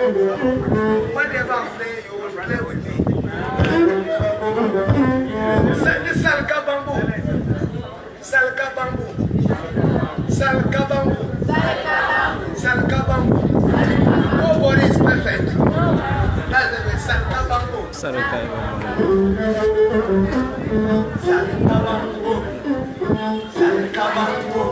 Whenever I play, you will play with me. Salka bamboo. Salka bamboo. Salka bamboo. Salka bamboo. Nobody is perfect. That's the way. Salka bamboo. Salka bamboo. Salka bamboo. Salka bamboo. Salka bamboo.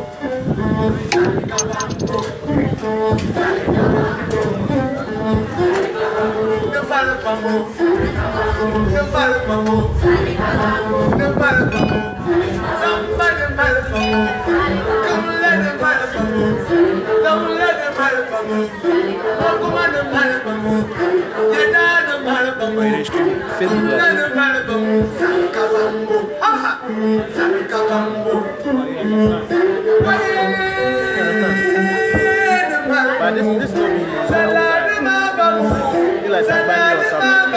But this don't mean you like Savannah or something.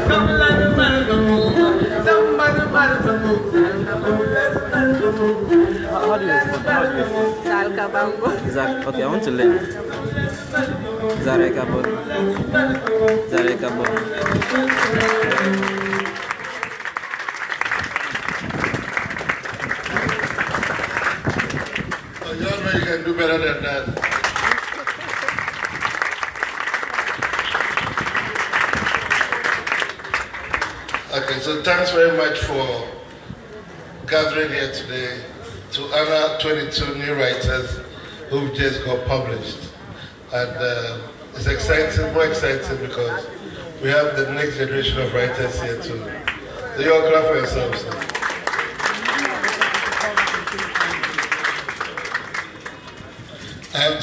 Come Okay, I want to learn. Zarekabon. You all know you can do better than that. Okay, so thanks very much for gathering here today to honor 22 new writers who've just got published. And it's exciting, more exciting because we have the next generation of writers here too. So you all clap for yourselves.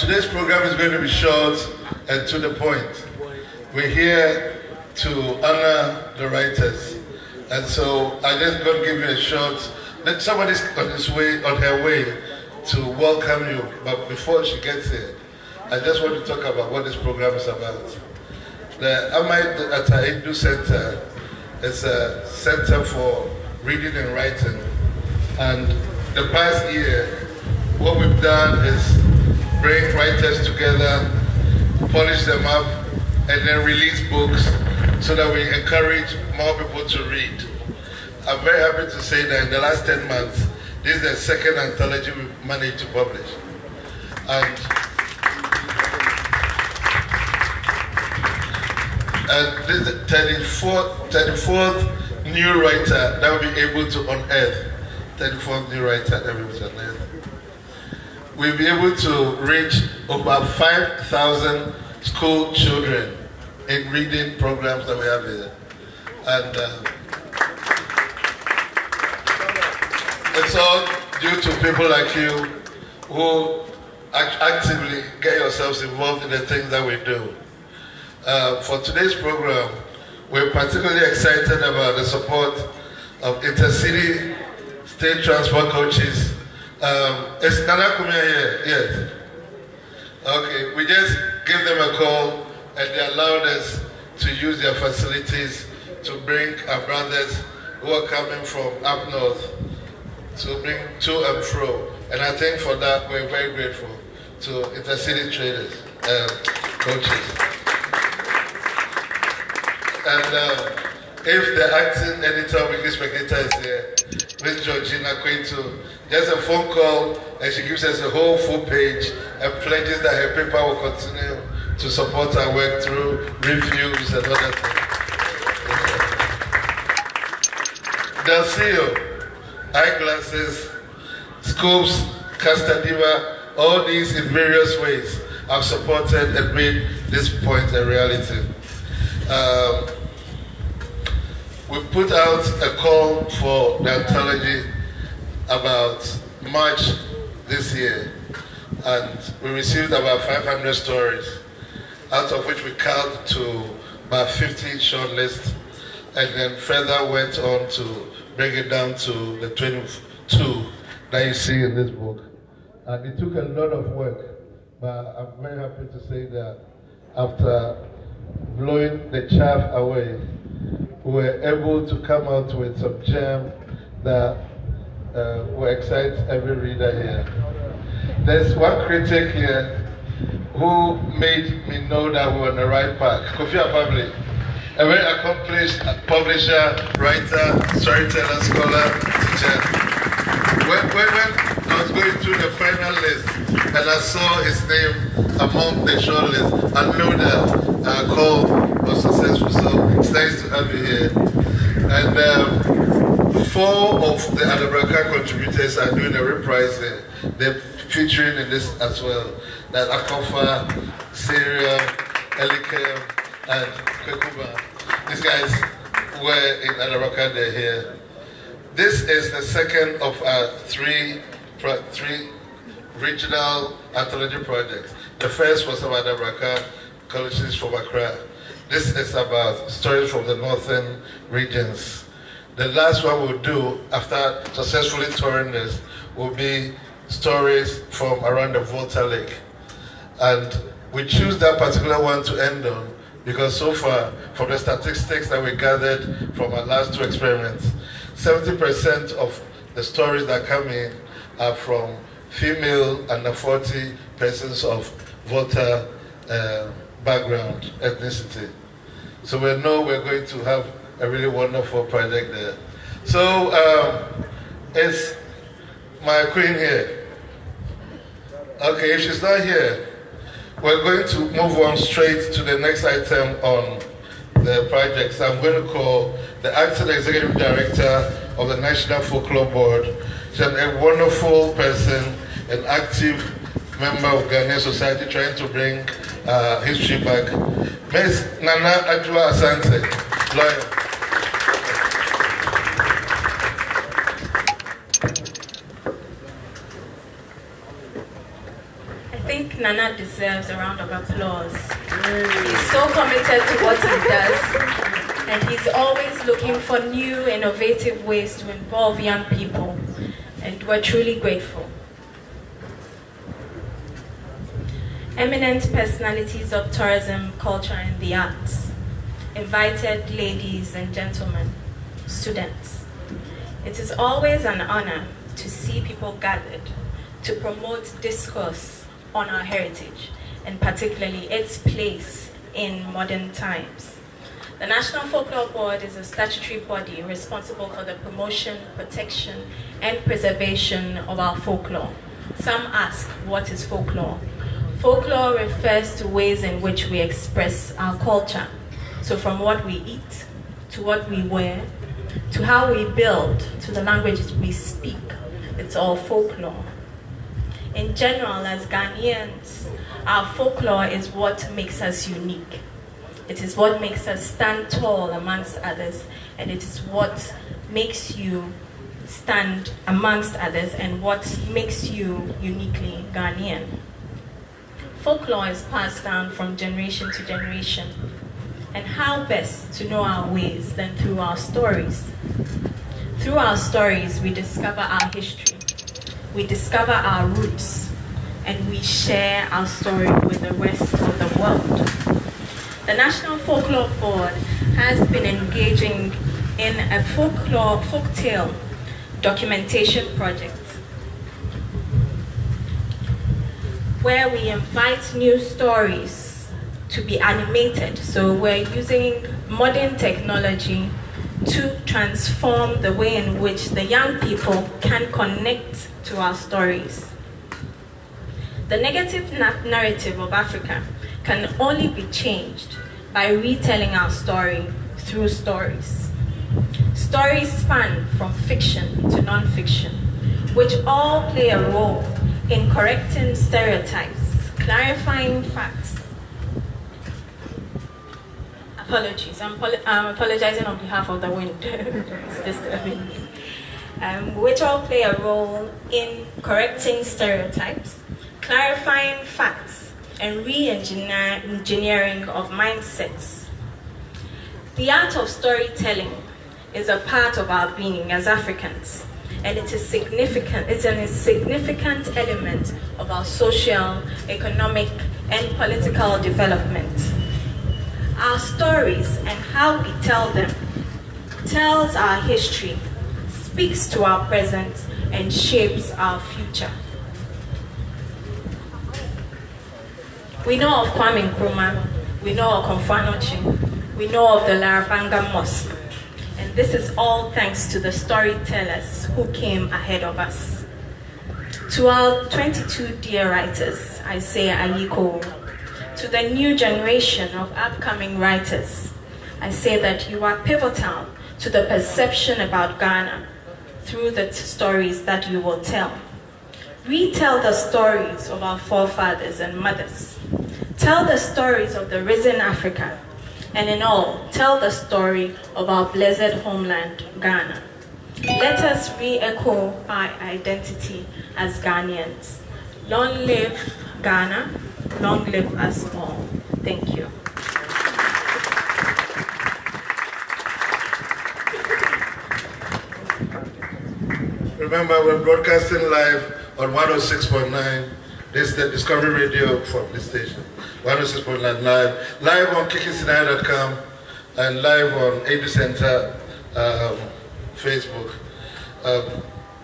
Today's program is going to be short and to the point. We're here to honor the writers. And so I just got to give you a short, somebody's on her way to welcome you. But before she gets here, I just want to talk about what this program is about. The Aidoo Center is a center for reading and writing. And the past year, what we've done is bring writers together, polish them up, and then release books so that we encourage more people to read. I'm very happy to say that in the last 10 months, this is the second anthology we've managed to publish. And this is the 34th new writer that will be able to unearth. 34th new writer that will be able to unearth. We'll be able to reach over 5,000 school children in reading programs that we have here. And it's all due to people like you who actively get yourselves involved in the things that we do. For today's program, we're particularly excited about the support of intercity state transport coaches. Is Nana Kumia here yet? Okay, we just gave them a call and they allowed us to use their facilities to bring our brothers who are coming from up north to bring to and fro. And I think for that we're very grateful to intercity traders, coaches. And if the acting editor of English Spectator is here, Miss Georgina Quaito, just a phone call and she gives us a whole full page and pledges that her paper will continue to support our work through reviews and other things. Dalcio, eyeglasses, scopes, Castadiva, all these in various ways have supported and made this point a reality. We put out a call for the anthology about March this year, and we received about 500 stories, out of which we culled to about 50 shortlists, and then further went on to bring it down to the 22 that you see in this book. And it took a lot of work, but I'm very happy to say that after blowing the chaff away, we were able to come out with some gem that will excite every reader here. There's one critic here who made me know that we're on the right path. Kofi Apabli, a very accomplished publisher, writer, storyteller, scholar, teacher. When I was going through the final list and I saw his name among the short list, I knew that our call was successful, so it's nice to have you here. And 4 of the Larabanga contributors are doing a reprising. They're featuring in this as well. That Akofa, Syria, Elikem, and Kwekuba. These guys were in Larabanga, they're here. This is the second of our three regional anthology projects. The first was about Larabanga colleges from Accra. This is about stories from the northern regions. The last one we'll do after successfully touring this will be stories from around the Volta Lake. And we choose that particular one to end on because so far, from the statistics that we gathered from our last 2 experiments, 70% of the stories that come in are from female under 40 persons of Volta background, ethnicity. So we know we're going to have a really wonderful project there. So it's my queen here. Okay, if she's not here, we're going to move on straight to the next item on the project. So I'm going to call the acting executive director of the National Folklore Board. She's a wonderful person, an active member of Ghanaian society trying to bring history back. Ms. Nana Adwoa Asante, lawyer. I think Nana deserves a round of applause. He's so committed to what he does, and he's always looking for new, innovative ways to involve young people, and we're truly grateful. Eminent personalities of tourism, culture, and the arts, invited ladies and gentlemen, students. It is always an honor to see people gathered to promote discourse on our heritage, and particularly its place in modern times. The National Folklore Board is a statutory body responsible for the promotion, protection, and preservation of our folklore. Some ask, what is folklore? Folklore refers to ways in which we express our culture. So from what we eat, to what we wear, to how we build, to the languages we speak, it's all folklore. In general, as Ghanaians, our folklore is what makes us unique. It is what makes us stand tall amongst others, and it is what makes you stand amongst others and what makes you uniquely Ghanaian. Folklore is passed down from generation to generation. And how best to know our ways than through our stories? Through our stories, we discover our history, we discover our roots, and we share our story with the rest of the world. The National Folklore Board has been engaging in a folktale documentation project where we invite new stories to be animated. So we're using modern technology to transform the way in which the young people can connect to our stories. The negative narrative of Africa can only be changed by retelling our story through stories. Stories span from fiction to non-fiction, which all play a role in correcting stereotypes, clarifying facts. Apologies, I'm apologizing on behalf of the wind. It's disturbing. Which all play a role in correcting stereotypes, clarifying facts, and re-engineering of mindsets. The art of storytelling is a part of our being as Africans, and it is significant. It's a significant element of our social, economic, and political development. Our stories and how we tell them tells our history, speaks to our present, and shapes our future. We know of Kwame Nkrumah, we know of Komfanochi, we know of the Larabanga Mosque, and this is all thanks to the storytellers who came ahead of us. To our 22 dear writers, I say Ayiko. To the new generation of upcoming writers, I say that you are pivotal to the perception about Ghana through the stories that you will tell. Retell the stories of our forefathers and mothers. Tell the stories of the risen Africa, and in all, tell the story of our blessed homeland, Ghana. Let us re-echo our identity as Ghanaians. Long live Ghana, long live us all. Thank you. Remember, we're broadcasting live on 106.9. This is the Discovery Radio from this station. 106.9 live on kickinsinai.com, and live on Aidoo Center Facebook.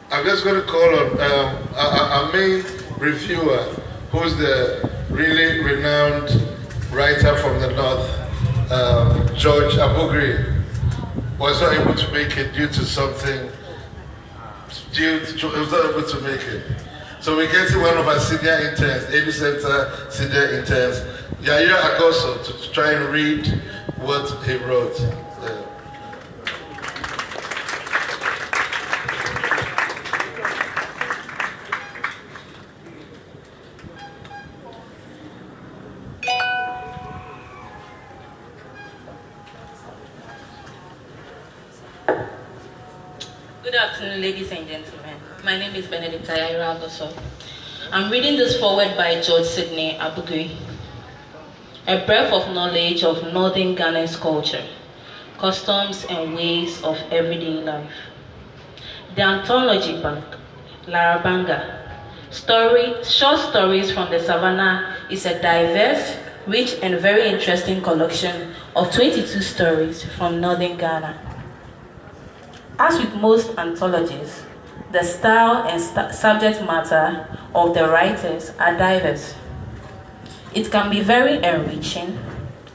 I'm just going to call on our main reviewer, who's the really renowned writer from the north, George Abugri, was not able to make it due to something. He was not able to make it. So we're getting one of our senior interns, Aidoo Center senior interns, Yaya Agoso, to try and read what he wrote. Good afternoon, ladies and gentlemen. My name is Benedict Ayaragoso. I'm reading this foreword by George Sidney Abugui. A breadth of knowledge of Northern Ghana's culture, customs, and ways of everyday life. The anthology book, Larabanga, short stories from the Savannah, is a diverse, rich, and very interesting collection of 22 stories from Northern Ghana. As with most anthologies, the style and subject matter of the writers are diverse. It can be very enriching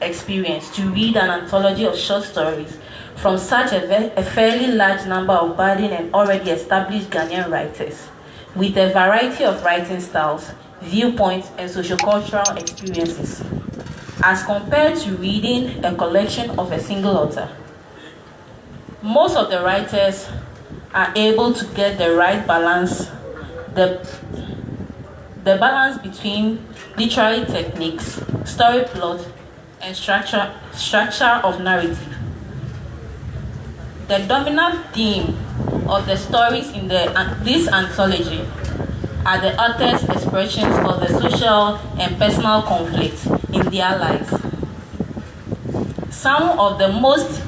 experience to read an anthology of short stories from such a fairly large number of budding and already established Ghanaian writers, with a variety of writing styles, viewpoints, and sociocultural experiences, as compared to reading a collection of a single author. Most of the writers are able to get the right balance, the balance between literary techniques, story plot, and structure of narrative. The dominant theme of the stories in this anthology are the author's expressions of the social and personal conflicts in their lives. Some of the most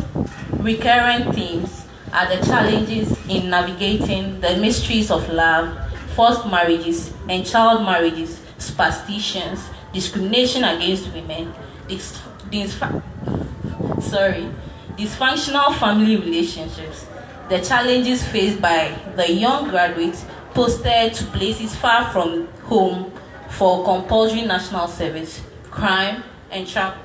recurrent themes are the challenges in navigating the mysteries of love, forced marriages and child marriages, superstitions, discrimination against women, dysfunctional family relationships, the challenges faced by the young graduates posted to places far from home for compulsory national service, crime, and travel.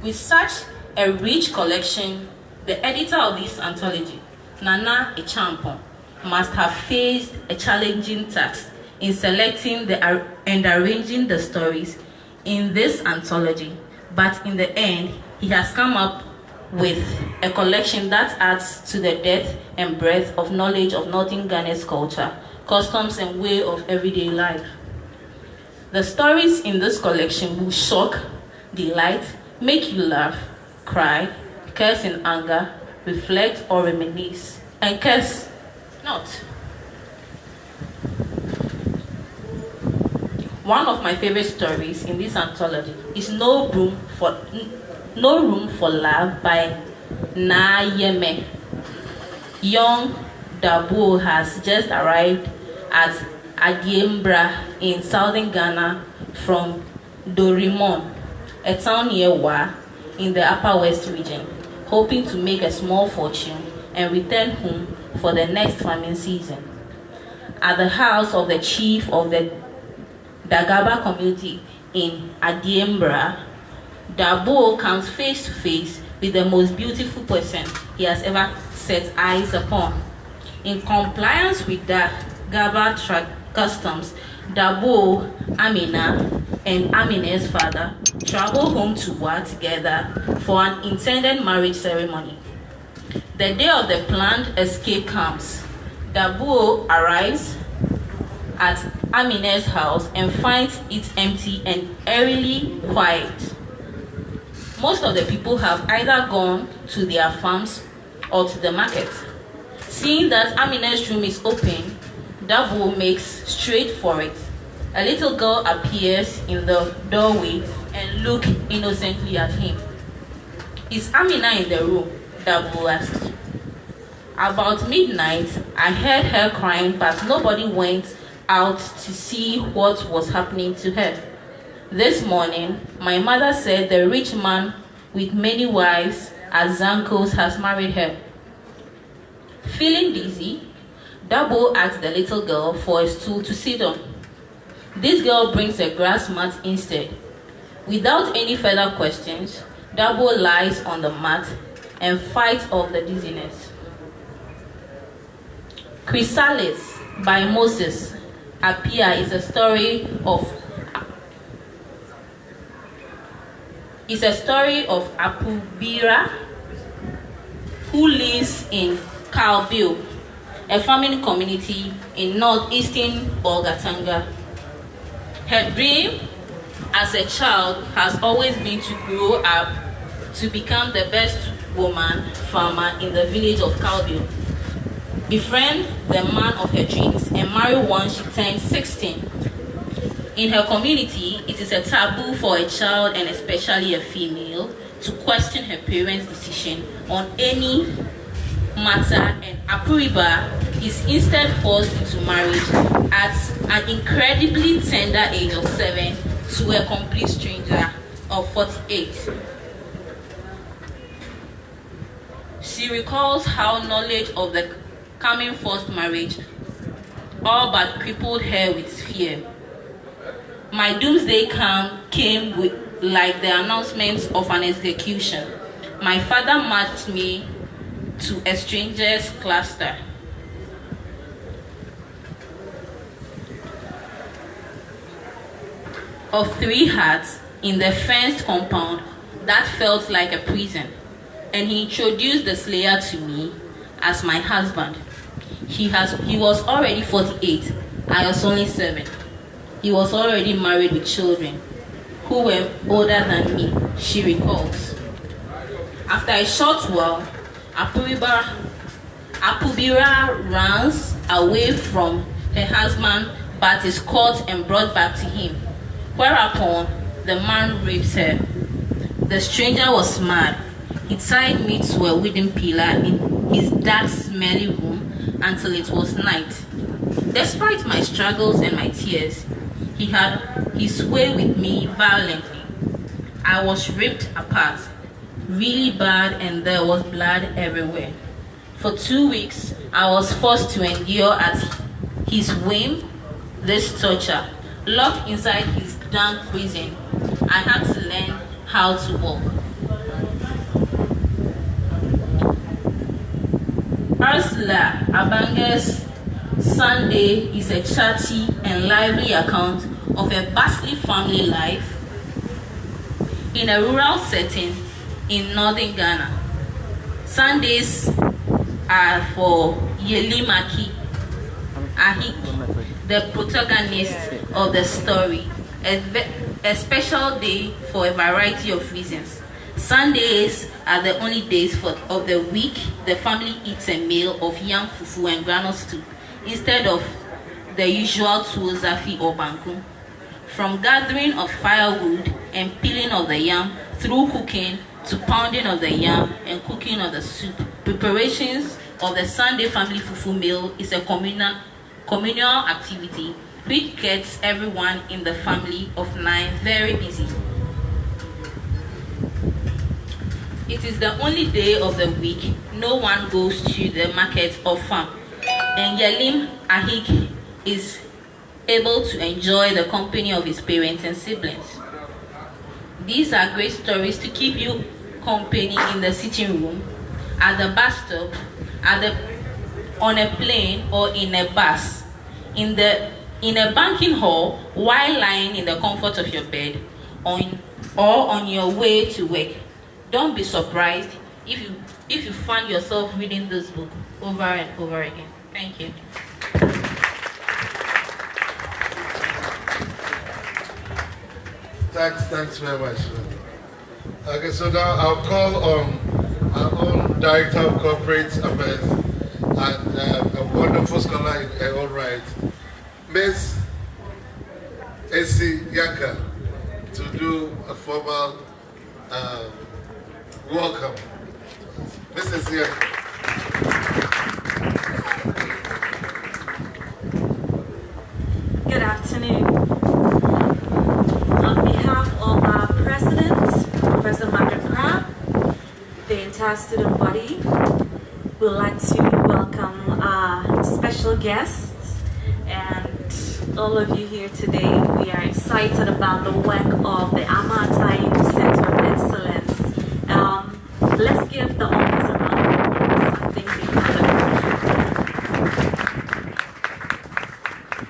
With such a rich collection, the editor of this anthology, Nana Echampon, must have faced a challenging task in selecting and arranging the stories in this anthology, but in the end, he has come up with a collection that adds to the depth and breadth of knowledge of Northern Ghana's culture, customs, and way of everyday life. The stories in this collection will shock, delight, make you laugh, cry, curse in anger, reflect or reminisce, and curse not. One of my favorite stories in this anthology is No Room for Love by Na Yeme. Young Dabo has just arrived at Adiembra in southern Ghana from Dorimon, a town near Wa in the Upper West region, hoping to make a small fortune and return home for the next farming season. At the house of the chief of the Dagaba community in Adiembra, Dabo comes face to face with the most beautiful person he has ever set eyes upon. In compliance with the Gaba customs, Dabo, Amina, and Amina's father travel home to Wa together for an intended marriage ceremony. The day of the planned escape comes. Dabo arrives at Amina's house and finds it empty and eerily quiet. Most of the people have either gone to their farms or to the market. Seeing that Amina's room is open, Dabo makes straight for it. A little girl appears in the doorway and looks innocently at him. Is Amina in the room? Dabo asked. About midnight, I heard her crying, but nobody went out to see what was happening to her. This morning, my mother said the rich man with many wives at Zanko's has married her. Feeling dizzy, Dabo asks the little girl for a stool to sit on. This girl brings a grass mat instead. Without any further questions, Dabo lies on the mat and fights off the dizziness. Chrysalis by Moses Appiah is a story of Apubira, who lives in Kalbil, a farming community in northeastern Bolgatanga. Her dream as a child has always been to grow up to become the best woman farmer in the village of Kalbil, befriend the man of her dreams, and marry once she turns 16. In her community, it is a taboo for a child, and especially a female, to question her parents' decision on any matter, and Apuriba is instead forced into marriage at an incredibly tender age of 7 to a complete stranger of 48. She recalls how knowledge of the coming forced marriage all but crippled her with fear. My doomsday came with, like the announcement of an execution. My father marched me to a stranger's cluster. Of 3 huts in the fenced compound that felt like a prison, and he introduced the slayer to me as my husband. He was already 48. I was only 7. He was already married with children who were older than me, she recalls. After a short while, Apubira runs away from her husband but is caught and brought back to him, whereupon the man rapes her. The stranger was mad. He tied me to a wooden pillar in his dark, smelly room until it was night. Despite my struggles and my tears, he had his way with me violently. I was ripped apart, really bad, and there was blood everywhere. For 2 weeks, I was forced to endure at his whim this torture. Locked inside his dank prison, I had to learn how to walk. Ursula Abanga's Sunday is a chatty and lively account of a bustling family life in a rural setting in northern Ghana. Sundays are for Yelimaki Ahik, the protagonist of the story, a special day for a variety of reasons. Sundays are the only days of the week the family eats a meal of yam fufu and groundnut stew instead of the usual tuozafi or banku. From gathering of firewood and peeling of the yam through cooking to pounding of the yam and cooking of the soup, preparations of the Sunday family fufu meal is a communal activity which gets everyone in the family of 9 very busy. It is the only day of the week no one goes to the market or farm, and Yelim Ahik is able to enjoy the company of his parents and siblings. These are great stories to keep you company in the sitting room, at the bus stop, on a plane or in a bus, in a banquet hall, while lying in the comfort of your bed, or on your way to work. Don't be surprised if you find yourself reading this book over and over again. Thank you. Thanks very much. Okay, so now I'll call on our own Director of Corporate Affairs and a wonderful scholar in her own right, Miss A.C. Yanka, to do a formal welcome. Mrs. Yanka. Good afternoon. On behalf of our President, Professor Margaret Crabb, the entire student body, we'd like to welcome our special guests and all of you here today. We are excited about the work of the Aidoo Center of Excellence. Let's give the audience a round of applause. I think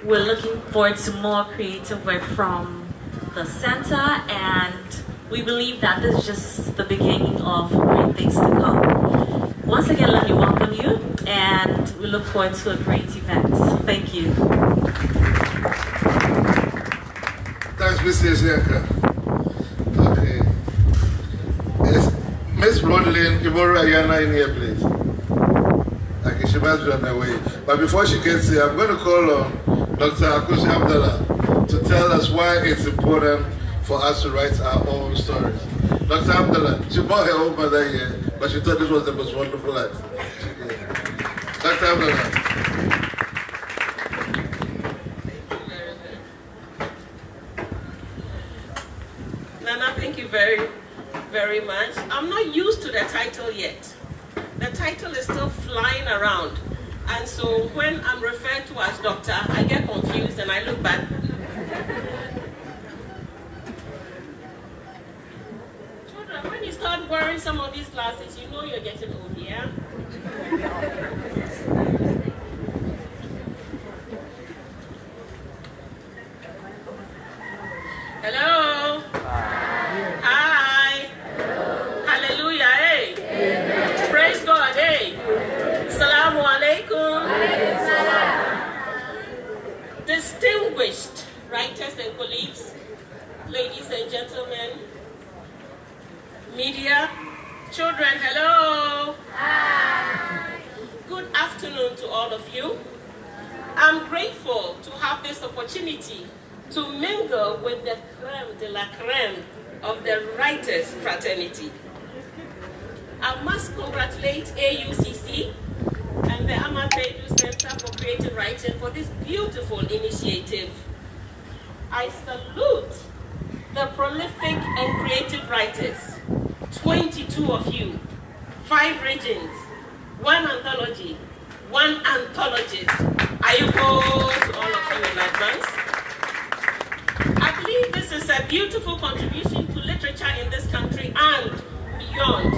we're looking forward to more creative work from the center, and we believe that this is just the beginning of great things to come. Once again, let me welcome you, and we look forward to a great event. Thank you. Thanks, Mr. Yaka. Okay. Yes, Miss Rodlin, Ibora Yana in here, please. Okay, she must be on her way. But before she gets here, I'm going to call on Dr. Akushi Abdallah to tell us why it's important for us to write our own stories. Dr. Abdallah, she brought her own mother here, but she thought this was the most wonderful act. Dr. Abdallah. Nana, thank you very, very much. I'm not used to the title yet. The title is still flying around. And so when I'm referred to as doctor, I get confused and I look back. Children, when you start wearing some of these glasses, you know you're getting old, yeah? Hello? Hi. Hallelujah, hey. Praise God, hey. Assalamu alaikum. Distinguished writers and colleagues, ladies and gentlemen, media, children, hello. Hi. Good afternoon to all of you. I'm grateful to have this opportunity to mingle with the creme de la creme of the writers fraternity. I must congratulate AUCC and the Aidoo Center for Creative Writing for this beautiful initiative. I salute the prolific and creative writers, 22 of you, 5 regions, 1 anthology, 1 anthologist. I owe to all of you in advance. I believe this is a beautiful contribution to literature in this country and beyond.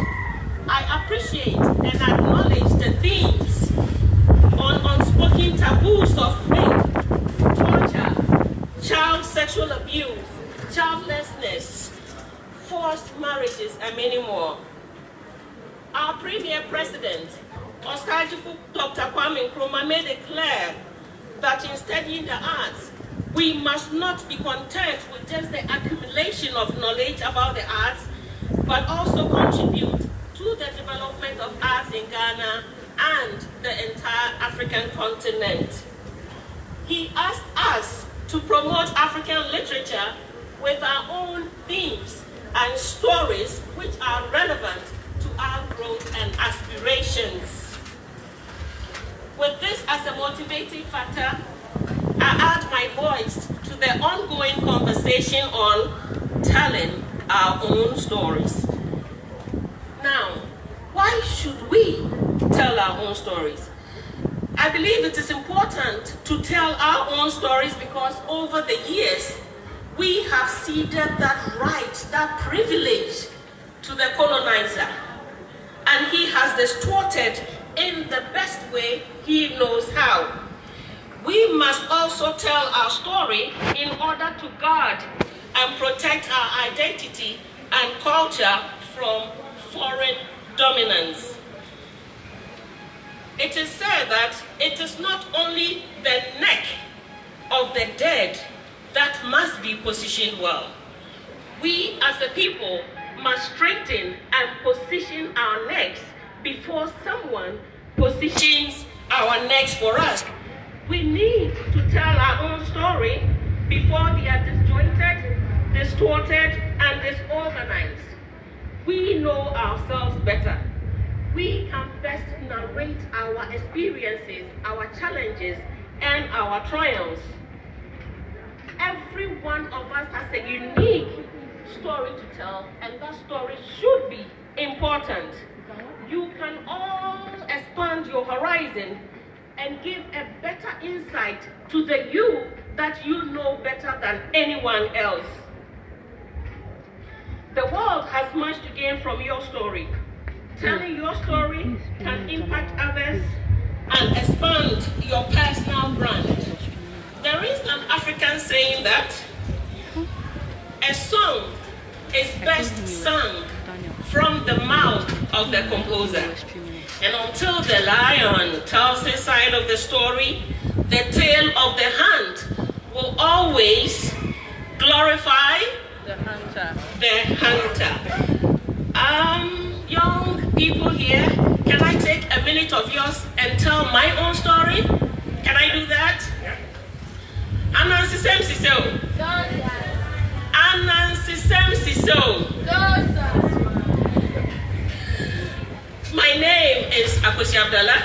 I appreciate and acknowledge the themes on unspoken taboos of rape, torture, child sexual abuse, childlessness, forced marriages, and many more. Our premier president, Osagyefo Dr. Kwame Nkrumah, made it clear that in studying the arts, we must not be content with just the accumulation of knowledge about the arts, but also contribute to the development of arts in Ghana and the entire African continent. He asked us to promote African literature with our own themes and stories which are relevant to our growth and aspirations. With this as a motivating factor, I add my voice to the ongoing conversation on telling our own stories. Now, why should we tell our own stories? I believe it is important to tell our own stories because over the years, we have ceded that right, that privilege to the colonizer. And he has distorted in the best way he knows how. We must also tell our story in order to guard and protect our identity and culture from foreign dominance. It is said that it is not only the neck of the dead that must be positioned well. We as a people must straighten and position our necks before someone positions our necks for us. We need to tell our own story before they are disjointed, distorted, and disorganized. We know ourselves better. We can best narrate our experiences, our challenges, and our triumphs. Every one of us has a unique story to tell, and that story should be important. You can all expand your horizon and give a better insight to the you that you know better than anyone else. The world has much to gain from your story. Telling your story can impact others and expand your personal brand. There is an African saying that a song is best sung from the mouth of the composer. And until the lion tells his side of the story, the tail of the hand will always glorify the hunter. Young people here, can I take a minute of yours and tell my own story? Can I do that? Anansi Semsiso. Anansi Semsiso. My name is Akosi Abdallah.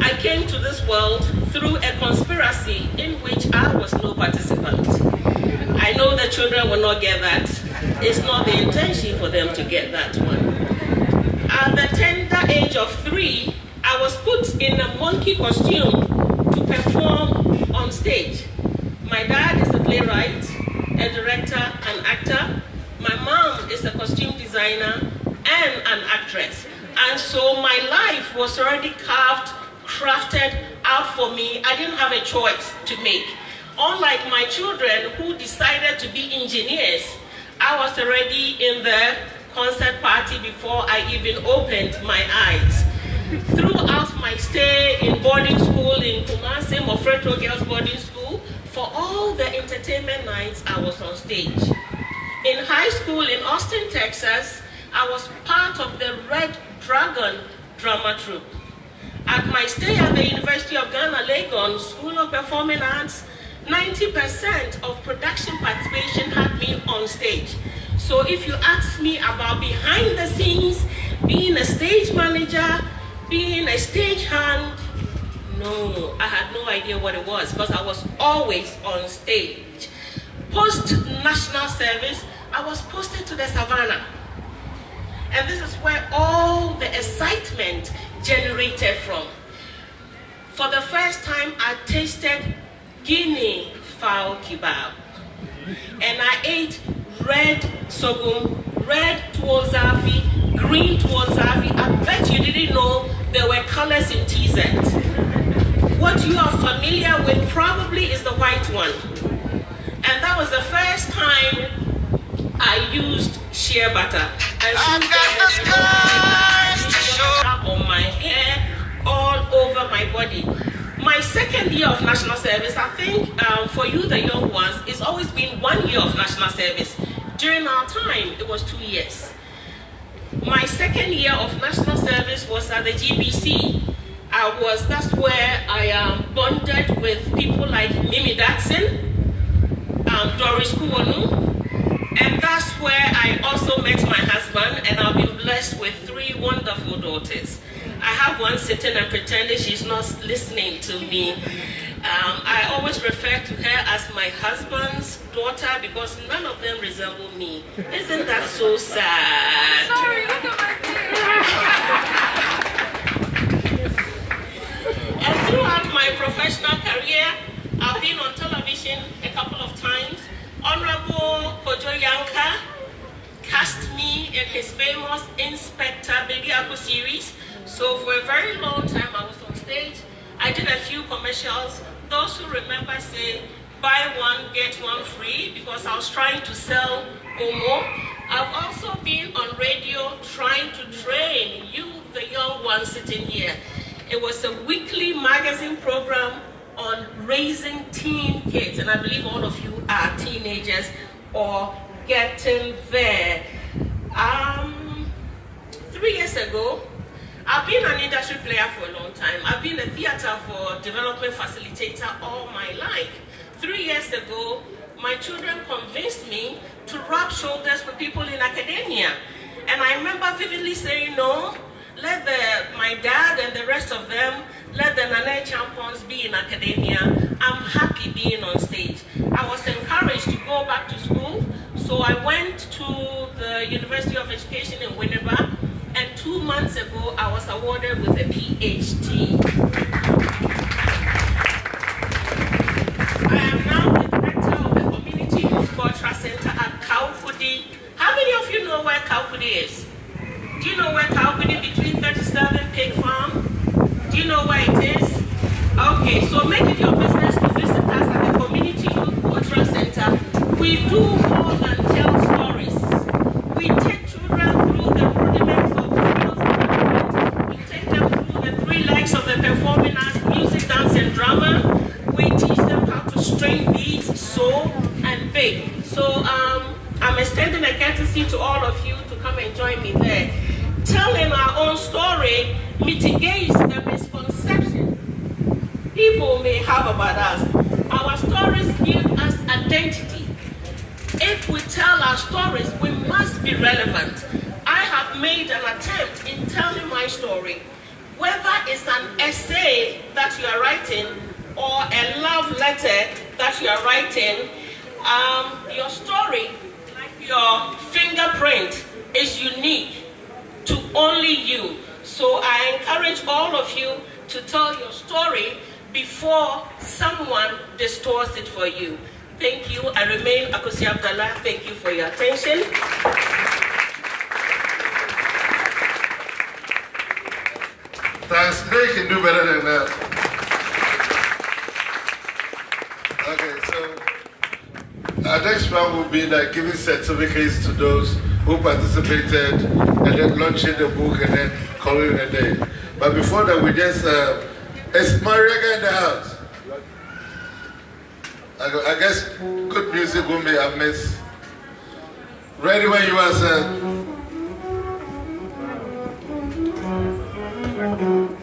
I came to this world through a conspiracy in which I was no participant. I know the children will not get that. It's not the intention for them to get that one. At the tender age of 3, I was put in a monkey costume to perform on stage. My dad is a playwright, a director, an actor. My mom is a costume designer and an actress. And so my life was already crafted out for me. I didn't have a choice to make. Unlike my children who decided to be engineers, I was already in the concert party before I even opened my eyes. Throughout my stay in boarding school in Kumasi, Mofreto Girls Boarding School, for all the entertainment nights, I was on stage. In high school in Austin, Texas, I was part of the Red Dragon drama troupe. At my stay at the University of Ghana, Legon School of Performing Arts, 90% of production participation had me on stage. So if you ask me about behind the scenes, being a stage manager, being a stage hand, no, I had no idea what it was because I was always on stage. Post-national service, I was posted to the Savannah. And this is where all the excitement generated from. For the first time, I tasted Guinea fowl kebab. And I ate red sorghum, red tuozafi, green tuozafi. I bet you didn't know there were colors in TZ. What you are familiar with probably is the white one. And that was the first time I used shea butter. I got the scars to show on my hair, all over my body. My second year of national service, I think for you, the young ones, it's always been 1 year of national service. During our time, it was 2 years. My second year of national service was at the GBC. That's where I bonded with people like Mimi Datsun, Doris Kuwonu, and that's where I also met my husband, and I've been blessed with 3 wonderful daughters. I have one sitting and pretending she's not listening to me. I always refer to her as my husband's daughter because none of them resemble me. Isn't that so sad? Sorry, look at my And throughout my professional career, I've been on television a couple of times. Honorable Kojo Yanka cast me in his famous Inspector Bediako series. So for a very long time I was on stage. I did a few commercials. Those who remember say, buy one, get one free, because I was trying to sell Omo. I've also been on radio trying to train you, the young ones sitting here. It was a weekly magazine program on raising teen kids, and I believe all of you are teenagers or getting there. 3 years ago, I've been an industry player for a long time. I've been a theater for development facilitator all my life. 3 years ago, my children convinced me to rub shoulders with people in academia. And I remember vividly saying, no, let my dad and the rest of them, let the Nane champions be in academia. I'm happy being on stage. I was encouraged to go back to school, so I went to the University of Education in Winneba and 2 months ago, I was awarded with a PhD. I am now the director of the Community Youth Cultural Center at Kaukudi. How many of you know where Kaukudi is? Do you know where Kaukudi between 37 Pig Farm? Do you know where it is? Okay, so make it your business to visit us at the Community Youth Cultural Center. We do more than tell stories. We take children through the rudiments of the skills development. We take them through the 3 legs of the performing arts, music, dance, and drama. We teach them how to string beats, sew, and bake. So I'm extending a courtesy to all of you to come and join me there. Telling our own story mitigates the misconception people may have about us. Our stories give us identity. If we tell our stories, we must be relevant. I have made an attempt in telling my story. Whether it's an essay that you are writing or a love letter that you are writing, your story, like your fingerprint, is unique to only you. So I encourage all of you to tell your story before someone distorts it for you. Thank you. I remain Akosi Abdallah. Thank you for your attention. Thanks. They can do better than that. Okay, so our next round will be like giving certificates to those who participated and then launching the book and then calling it a day. But before that, we just, is Mariaga in the house? I guess good music won't be amiss. Ready when you are, sir. Thank you.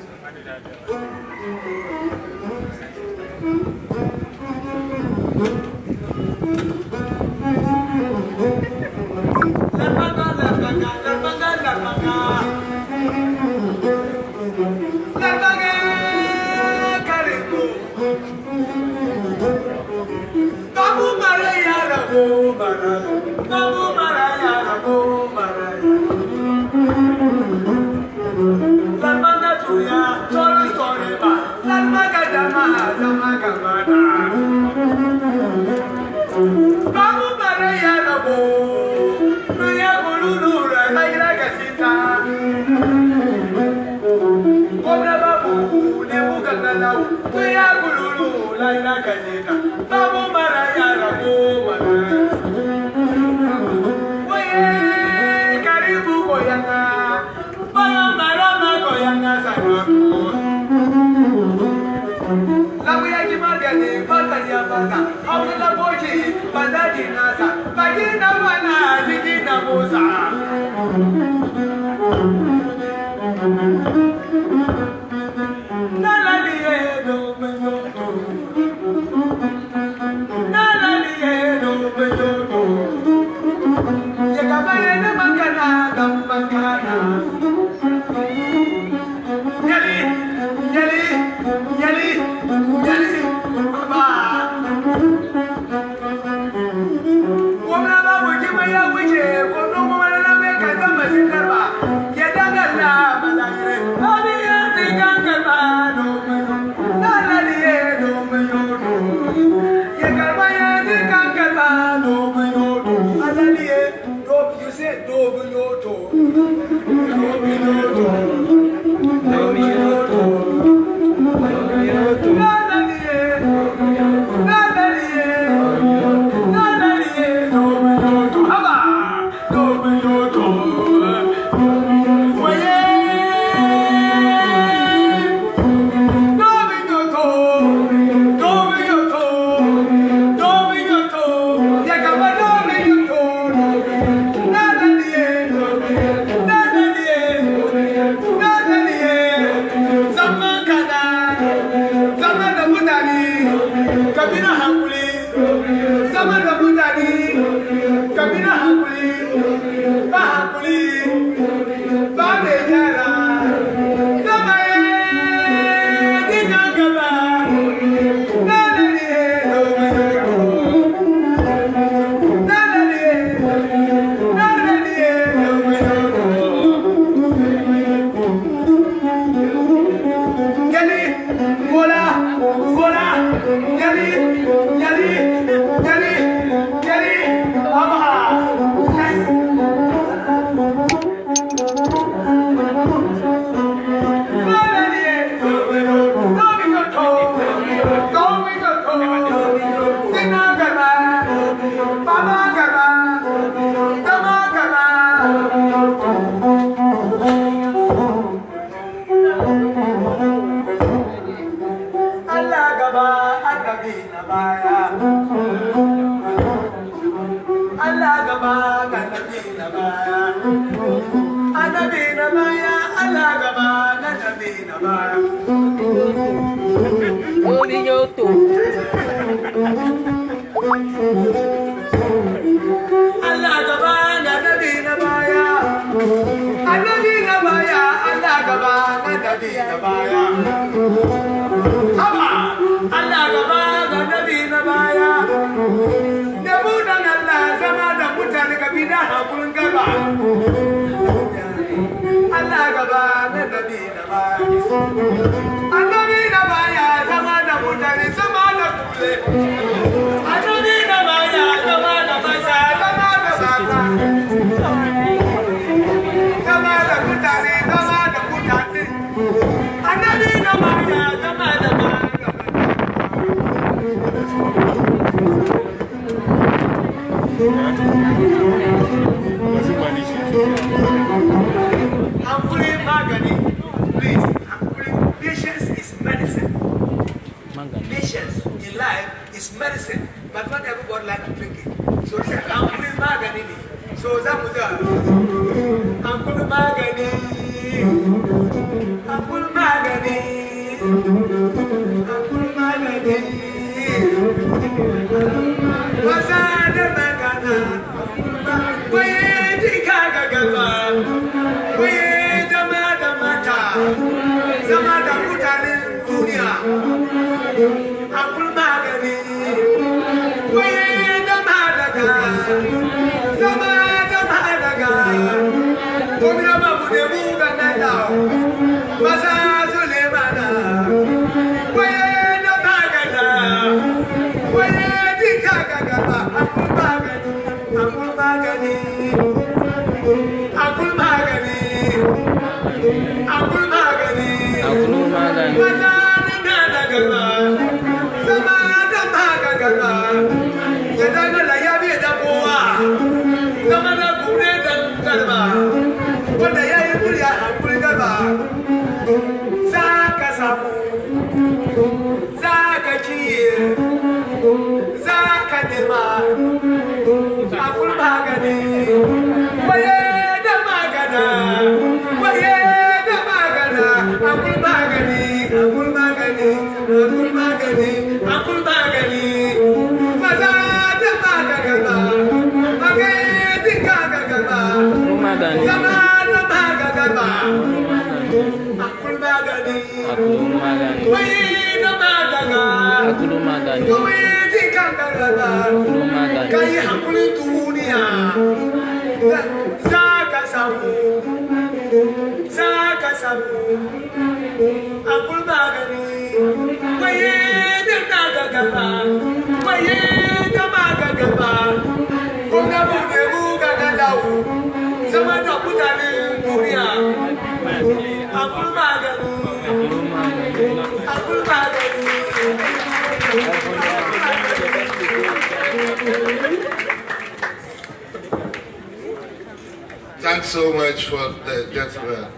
Thanks so much for the gentleman.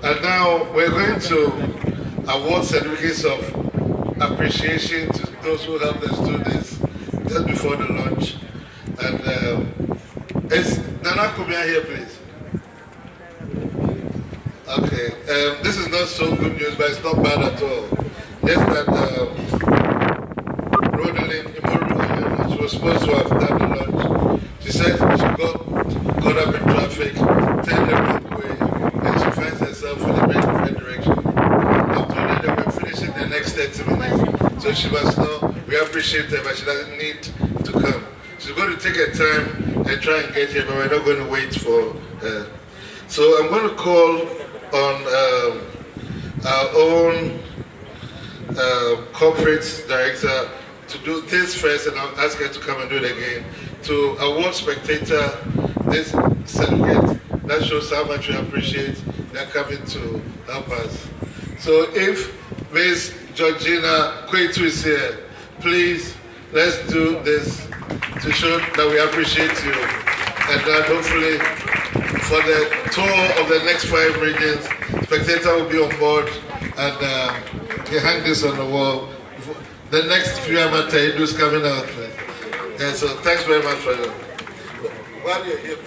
And now we're going to award certificates of appreciation to those who helped us do this just before the launch. And is Nana Kumia here, please? Okay. This is not so good news, but it's not bad at all. Yes, that Rodelyn Imoru, she was supposed to have done the launch. She said she got caught up in traffic, turned the wrong way, and she finds herself in a very different direction. I've told her that we're finishing the next 30 minutes, so she must know we appreciate her, but she doesn't need to come. She's going to take her time and try and get here, but we're not going to wait for her. So I'm going to call on our own corporate director to do this first, and I'll ask her to come and do it again. To award spectator this certificate that shows how much we appreciate their coming to help us. So if Ms. Georgina Kwetu is here, please let's do this to show that we appreciate you, and that hopefully for the tour of the next 5 regions, spectator will be on board, and you hang this on the wall. The next few Aidoo is coming out. And so thanks very much for you. While you're here,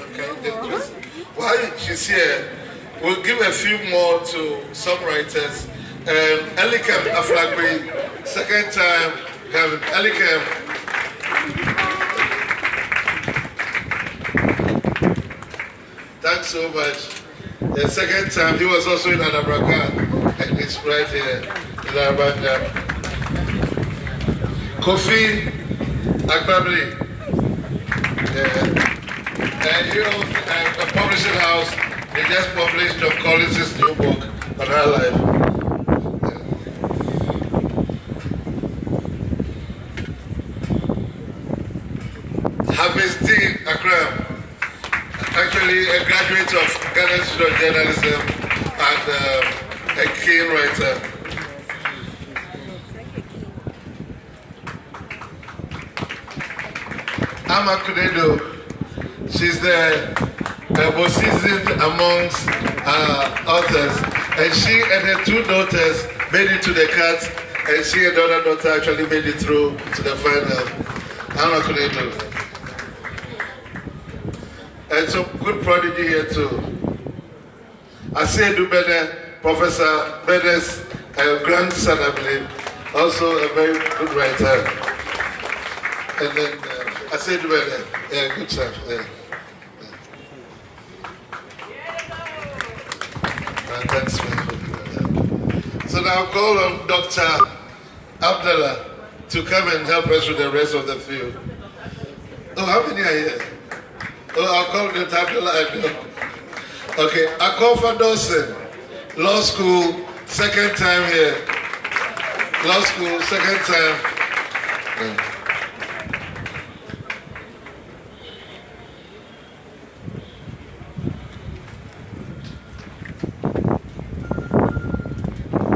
while she's here, we'll give a few more to some writers. Elikem Aflagwe, second time, Elikem. Thanks so much. The second time, he was also in Larabanga, and he's right here in Larabanga. Kofi Agbabli, and you know, a publishing house, they just published John Collins' new book on her life. Hafiz Dean Akram, actually a graduate of Ghana Institute of Journalism and a keen writer. Ama Kudedo, she's the most seasoned amongst authors, and she and her 2 daughters made it to the cut, and she and the other daughter actually made it through to the final. Ama Kudedo. And some good prodigy here too. Aidoo Bene, Professor Bene's grandson, I believe, also a very good writer. And then Aidoo Bene, yeah, good stuff. Yeah. Thanks for that. So now I'll call on Dr. Abdallah to come and help us with the rest of the field. Oh, how many are here? Oh, I'll call Dr. Abdallah. Okay, I call for Dawson, law school, second time here. Law school, second time. Yeah.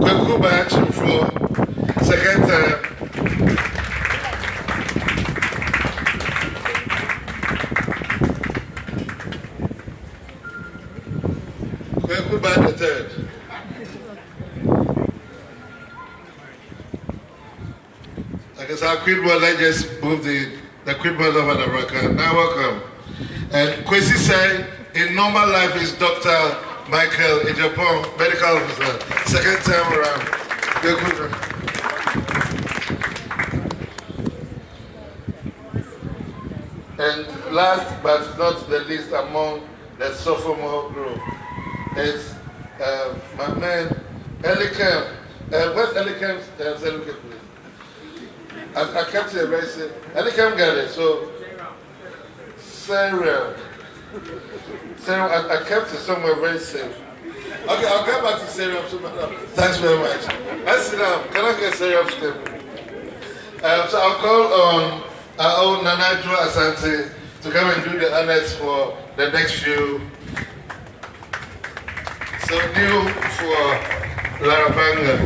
Kwaku by action floor, second time. Kwaku by the third. I guess our Queen Mother just moved the Queen Mother of Larabanga. Now welcome. And Kwesi said, in normal life is Dr. Michael in Japan, medical officer, second time around. You're good. And last but not the least among the sophomore group is my man Elikem. Where's Elikem's Elikem? I kept it very safe. Elikem got it, so Sarah. I kept it somewhere very safe. Okay, I'll get back to Sarah. Thanks very much. Let's sit down. Can I get Sarah's table? So I'll call on our own Nanajo Asante to come and do the honors for the next few. So new for Larabanga.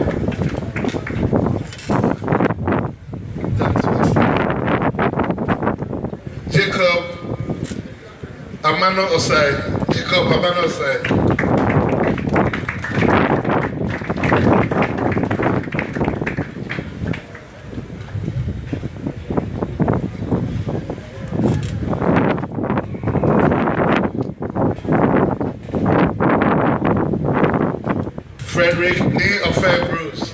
Jacob Amano Osai. Jacob Amano Osai. Frederick Nee of Fair Bruce.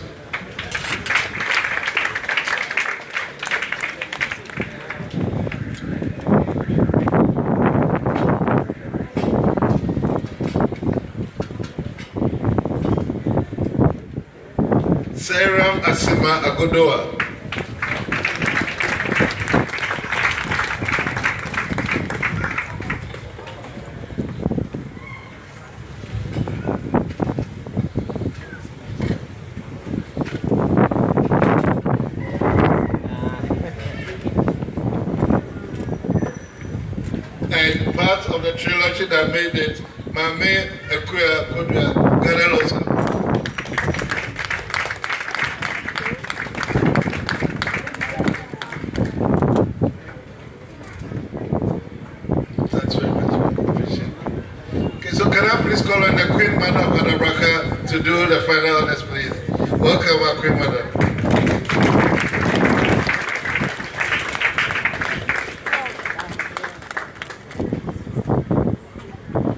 Sarah Asima Agodoa. part of the trilogy that made it. Mame Ekuya Kodua Ganelosko. Thanks very much. Appreciate it. Okay, so can I please call on the Queen Mother of Larabanga to do the final honors, please? Welcome, our Queen Mother.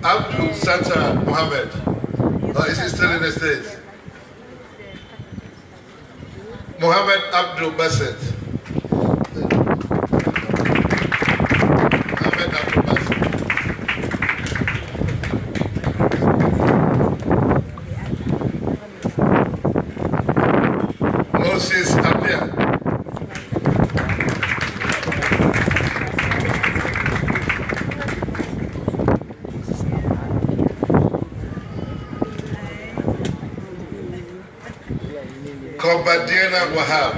Abdul Santa Mohammed. Or is he still in the States? Mohammed Abdul Bassett. Mohammed Abdul Bassett. Moses Apia. Kobadiana Wahab.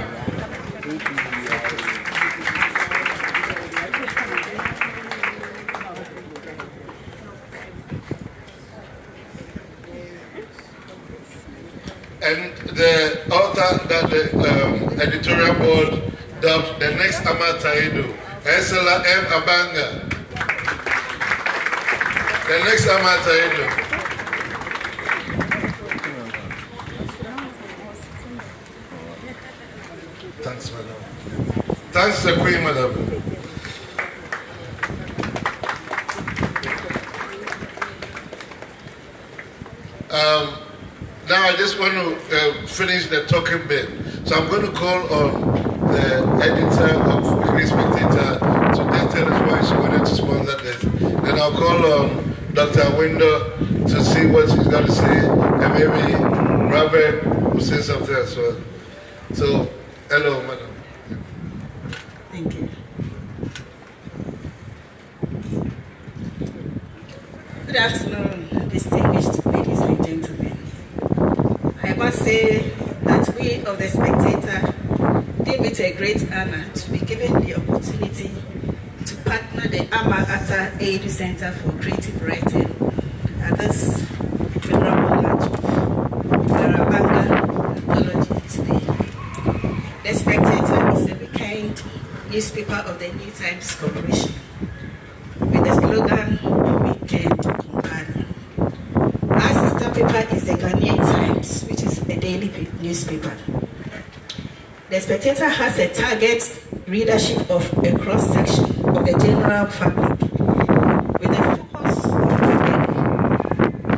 And the author that the editorial board dubbed the next Aidoo, Esela M. Abanga. The next Aidoo. Thanks, madam. Thanks, the Queen, madam. Now I just want to finish the talking bit. So I'm going to call on the editor of Weekly Spectator to just tell us why she wanted to sponsor this. Then I'll call on Dr. Window to see what she's got to say, and maybe Robert will say something as well. So, hello, madam. Thank you. Good afternoon, distinguished ladies and gentlemen. I must say that we of the Spectator deem it a great honor to be given the opportunity to partner the Amata Aidoo Center for Creative Writing at this memorable launch of Larabanga anthology today. The Spectator is a weekend newspaper of the New Times Corporation with the slogan Weekend Companion. Our sister paper is the Ghanaian Times, which is a daily newspaper. The Spectator has a target readership of a cross-section of the general public with a focus on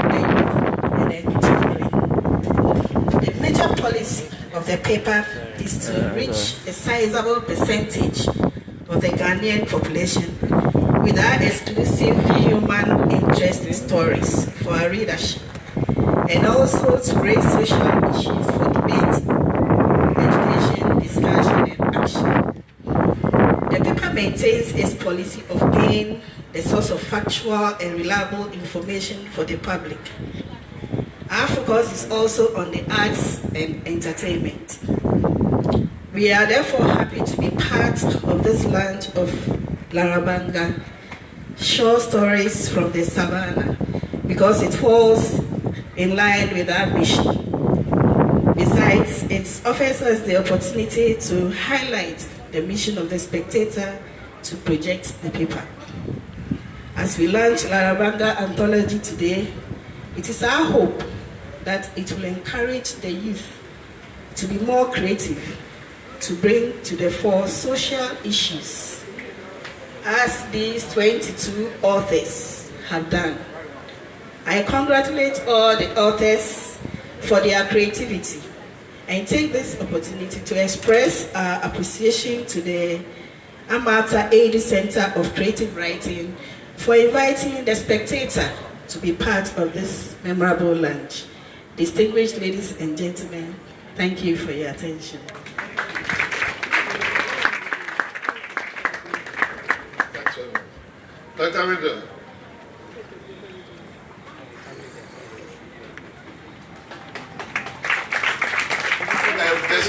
the youth and the children. The major policy of the paper is to reach a sizable percentage of the Ghanaian population with our exclusive human interest stories for our readership, and also to raise social issues for debate, education, discussion, and action. The paper maintains its policy of being the source of factual and reliable information for the public. Our focus is also on the arts and entertainment. We are therefore happy to be part of this launch of Larabanga, short stories from the Savannah, because it falls in line with our mission. Besides, it offers us the opportunity to highlight the mission of the Spectator to project the paper. As we launch Larabanga anthology today, it is our hope that it will encourage the youth to be more creative, to bring to the fore social issues, as these 22 authors have done. I congratulate all the authors for their creativity and take this opportunity to express our appreciation to the Amata Aidoo Center of Creative Writing for inviting the Spectator to be part of this memorable launch. Distinguished ladies and gentlemen, thank you for your attention. Thanks very much. Dr. Window.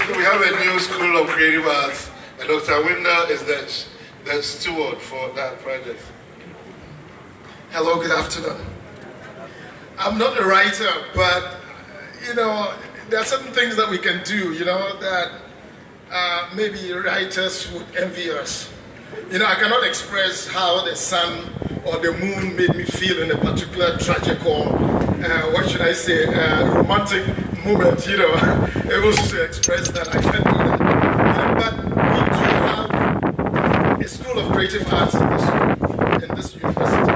We have a new School of Creative Arts, and Dr. Window is the steward for that project. Hello, good afternoon. I'm not a writer, but there are certain things that we can do, that maybe writers would envy us. I cannot express how the sun or the moon made me feel in a particular tragic or, what should I say, romantic moment, able to express that. I can't do that. But we do have a School of Creative Arts in this university.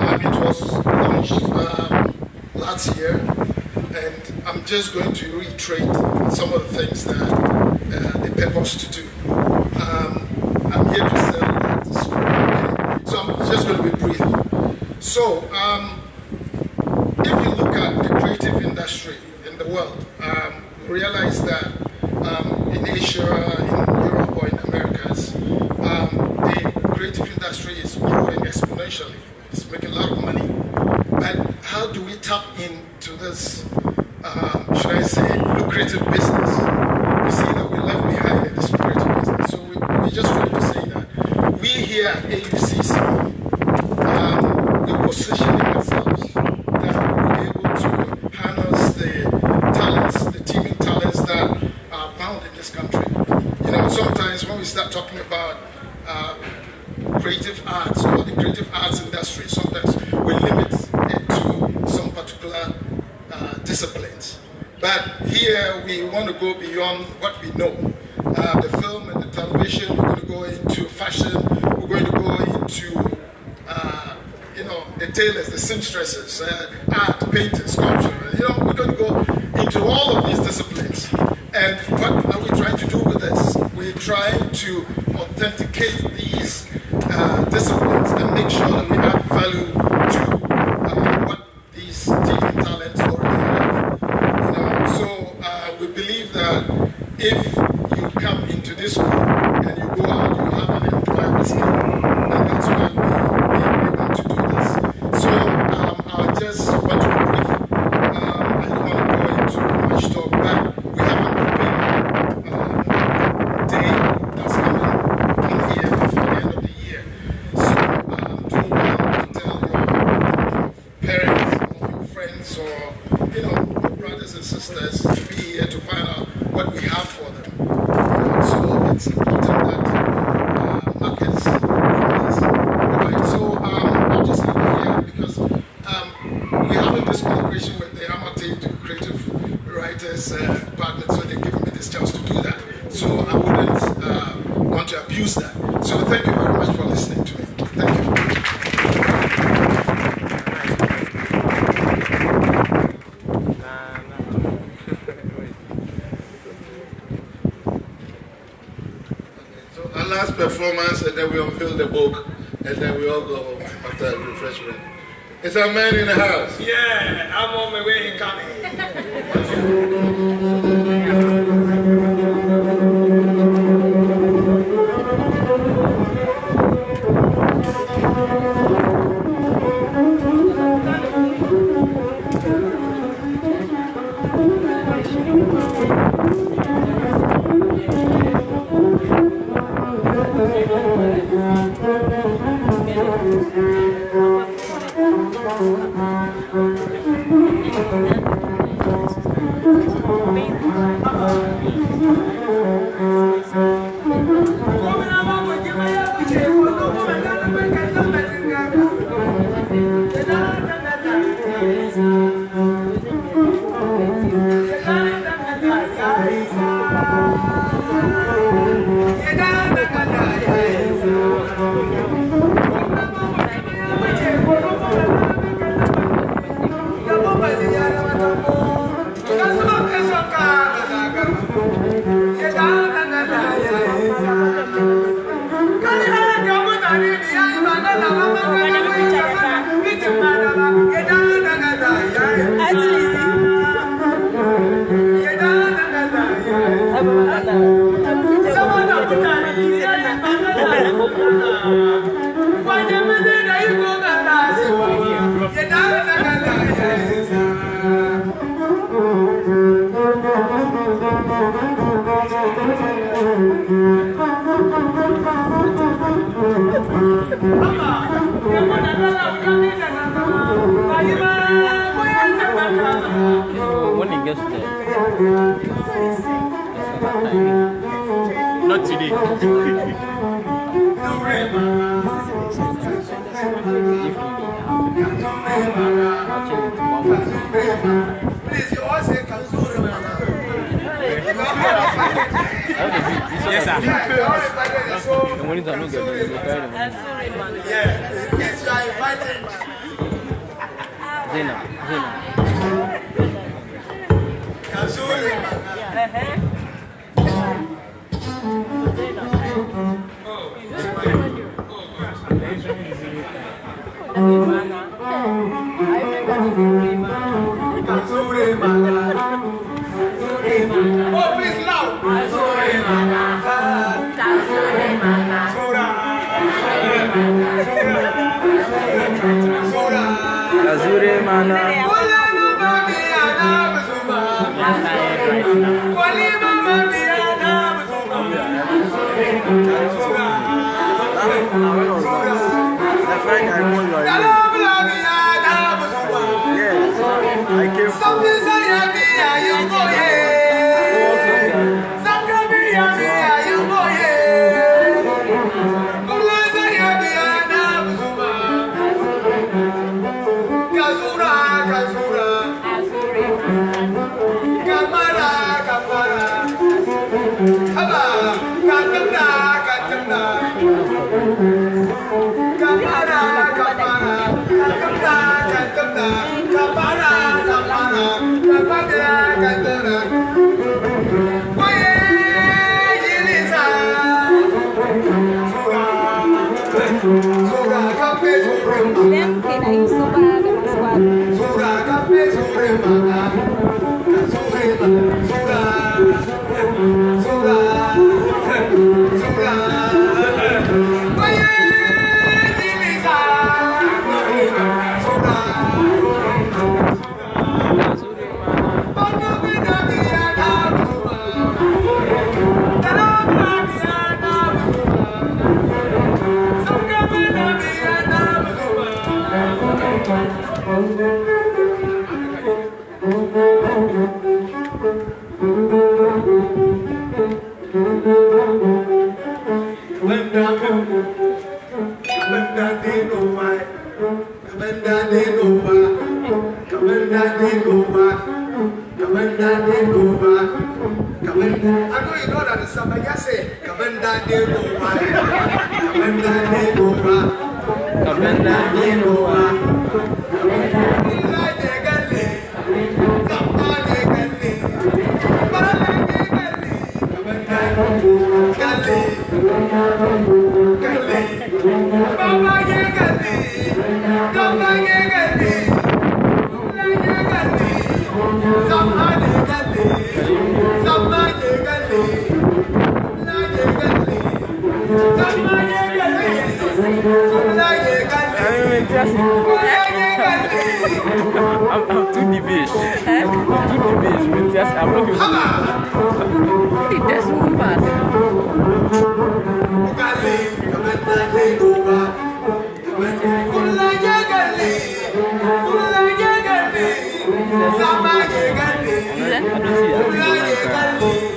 It was launched last year, and I'm just going to reiterate some of the things that they purpose to do. I'm here to sell that school, so I'm just going to be brief. So, if you look at the creative industry in the world, we realize that in Asia, in Europe, or in Americas, the creative industry is growing exponentially. It's making a lot of money. But how do we tap into this, should I say, lucrative business? We see that we're left behind in this lucrative business. So we just wanted to say that we here at AUCC, we're positioning ourselves that we're able to harness the talents, the teaming talents that are bound in this country. Sometimes when we start talking about creative arts or the creative arts industry, sometimes we limit it to some particular disciplines. But here we want to go beyond what we know. The film and the television, we're going to go into fashion, we're going to go into the tailors, the seamstresses, art, painting, sculpture. We're going to go into all of these disciplines. And what are we trying to do with this? We're trying to authenticate these disciplines and make sure that we add value to what these teaching talents already have. So we believe that if you come into this school and you go out, you have an employable skill. And that's why we want to do this. So I'll just want to be brief. I don't want to go into much talk, but we have an open day that's coming in here before the end of the year. So do well to tell your parents or your friends or your brothers and sisters to be here to find out what we have for them. So it's important that markets for this. Right. So I'll just leave it here because we're having this collaboration with the Amateur Creative Writers Department, so they're giving me this chance to do that. So I wouldn't want to abuse that. So thank you very much for listening to me. Thank you. So our last performance, and then we unveil the book, and then we all go home after the refreshment. Is our man in the house? Yeah, I'm on my way coming. Mama, Not today. Please, you all say Kanzuri. Yes, sir. Yes, you are invited. Zena. Kanzuri. Oh, please loud. Azure mana. The friend I know you are. Yes, I came from. I'm too devious. I'm not going to Just move fast.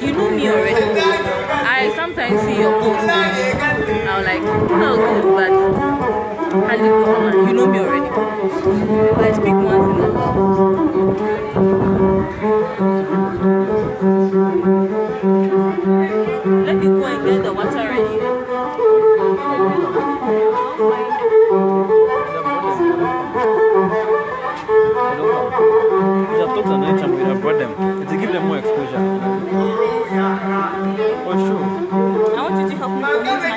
You know me already. I sometimes see your posts. I'm like, not good, but I you know me already. I speak once in a while. Let me go and get the water ready. We have talked on each and we have brought them to give them more exposure. Oh, sure. I want you to help me promote my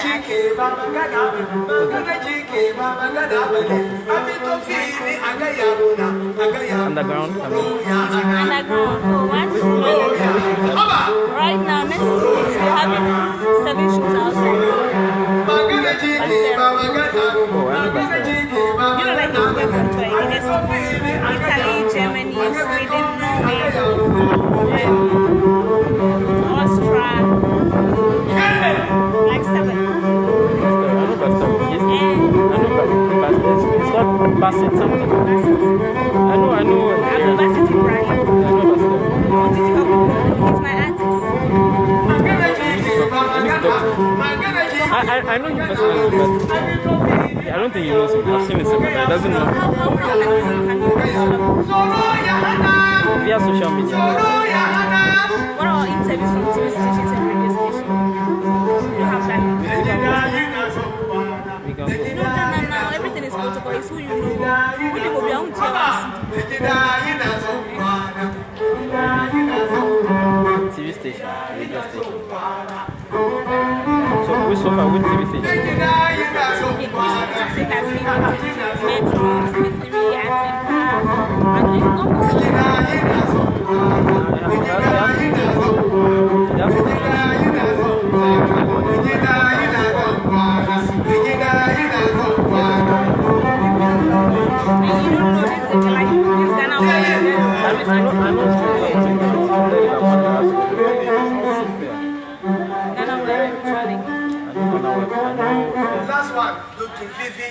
Underground. underground. Oh, what? Right now, next week, we're having 7 shoots outside. You know, like it's going from Italy, Germany, Sweden, Norway, Austria, like 7. It's not Bassett something. I know. I'm a Bassett brand. I want you to help me I know him personally, but I don't think he knows him. I've seen his second. He doesn't know him. Via social media. What are interviews from TV stations and radio stations? You have that. We can go. No, everything is protocol. It's who you know. Who you go beyond to TV station, radio station. So which so far which TV station? Last one, Dr. Vivi